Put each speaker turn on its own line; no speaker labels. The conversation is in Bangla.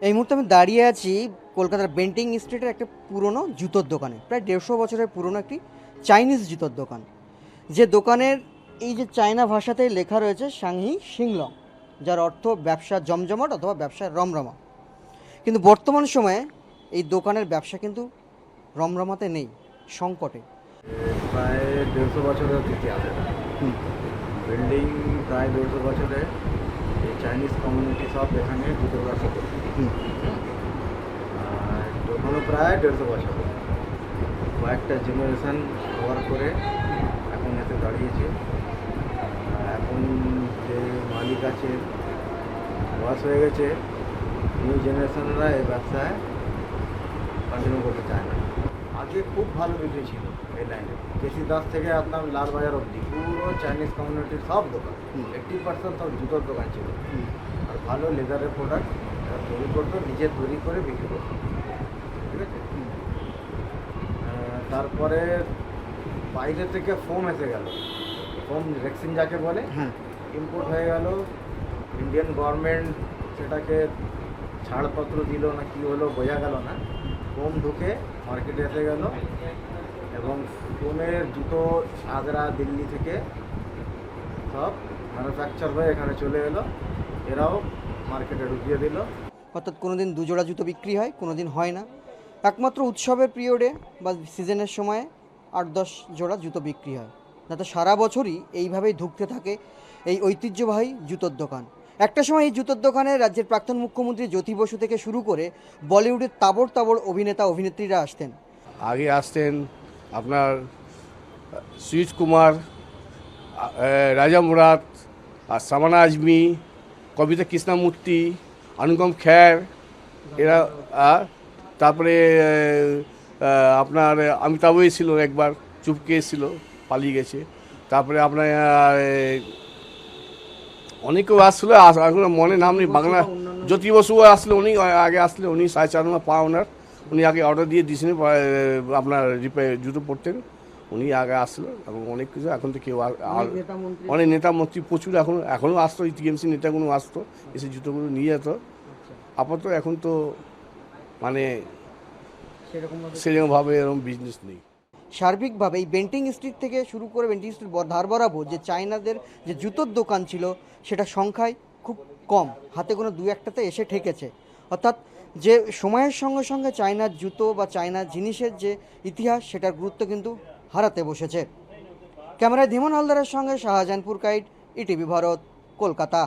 এই মুহূর্তে আমি দাঁড়িয়ে আছি কলকাতার বেন্টিং স্ট্রিটের একটা পুরনো জুতোর দোকানে, প্রায় 150 বছরের পুরনো একটি চাইনিজ জুতোর দোকান। যে দোকানের এই যে চায়না ভাষাতে লেখা রয়েছে সাংহি শিংলং, যার অর্থ ব্যবসা জমজমাট অথবা ব্যবসার রমরমা। কিন্তু বর্তমান সময়ে এই দোকানের ব্যবসা কিন্তু রমরমাতে নেই, সংকটে।
প্রায় 150 বছরের ইতিহাস এটা।
হুম।
বিল্ডিং প্রায় 150 বছরে এই চাইনিজ কমিউনিটি সব এখানে জুতো ব্যবসা করছে।
হুম।
আর দোকানও প্রায় 150 বছর, কয়েকটা জেনারেশন কভার করে এখন এতে দাঁড়িয়েছে। এখন যে মালিক আছে বয়স হয়ে গেছে, নিউ জেনারেশনরা এই ব্যবসায় কন্টিনিউ করতে চায় না। আগে খুব ভালো বিক্রি ছিল এই লাইনে, কেসি দাস থেকে আপনার লালবাজার অবধি পুরো চাইনিজ কমিউনিটির সব দোকান, 80% সব জুতোর দোকান ছিল। আর ভালো লেদারের প্রোডাক্ট তৈরি করতো, নিজে তৈরি করে বিক্রি করতো, ঠিক আছে। তারপরে বাইরে থেকে ফোম এসে গেল, ফোম রেক্সিন যাকে বলে,
হ্যাঁ।
ইম্পোর্ট হয়ে গেল। ইন্ডিয়ান গভর্নমেন্ট সেটাকে ছাড়পত্র দিল না কি হলো বোঝা গেল না, ফোম ঢুকে মার্কেটে এসে গেল এবং ফোমের জুতো আগ্রা দিল্লি থেকে সব ম্যানুফ্যাকচার হয়ে এখানে চলে এলো, এরাও মার্কেটে ঢুকিয়ে দিল।
অর্থাৎ কোনো দিন দুজোড়া জুতো বিক্রি হয়, কোনো দিন হয় না। একমাত্র উৎসবের পিরিয়ডে বা সিজনের সময়ে 8-10 জোড়া জুতো বিক্রি হয়, যাতে সারা বছরই এইভাবেই ধুঁকতে থাকে এই ঐতিহ্যবাহী জুতোর দোকান। একটা সময় এই জুতোর দোকানে রাজ্যের প্রাক্তন মুখ্যমন্ত্রী জ্যোতি বসু থেকে শুরু করে বলিউডের তাবড় তাবড় অভিনেতা অভিনেত্রীরা আসতেন।
আগে আসতেন আপনার সুজিত কুমার, রাজা মুরাদ, আর সামানা আজমি, কবিতা কৃষ্ণমূর্তি, অনুপম খের, এরা তারপরে আপনার অমিতাভ ছিল, একবার চুপকে ছিল, পালিয়ে গেছে। তারপরে আপনার অনেকেও আসলো, এখন মনে নাম নেই। বাংলা জ্যোতি বসুও আসলো, উনি আগে আসলে, উনি 4.5 পা ওনার, উনি আগে অর্ডার দিয়ে দিয়েছিলেন আপনার জুতো পরতেন, উনি আগে আসলো। এবং অনেক কিছু এখন তো কেউ অনেক নেতা মন্ত্রী প্রচুর এখনও আসতো, এই টিএমসি নেতাগুলো আসতো, এসে জুতোগুলো নিয়ে যেত। আপাতত এখন তো মানে সেরকমভাবে এরকম বিজনেস নেই।
সার্বিকভাবে এই বেন্টিং স্ট্রিট থেকে শুরু করে বেন্টিং স্ট্রিট ধার বরাবর যে চায়নাদের যে জুতোর দোকান ছিল, সেটা সংখ্যায় খুব কম, হাতে কোনো দু একটাতে এসে ঠেকেছে। অর্থাৎ যে সময়ের সঙ্গে সঙ্গে চায়নার জুতো বা চায়নার জিনিসের যে ইতিহাস, সেটার গুরুত্ব কিন্তু হারাতে বসেছে। ক্যামেরায় ধীমন হালদারের সঙ্গে শাহজাহানপুর কাইট, ইটিভি ভারত, কলকাতা।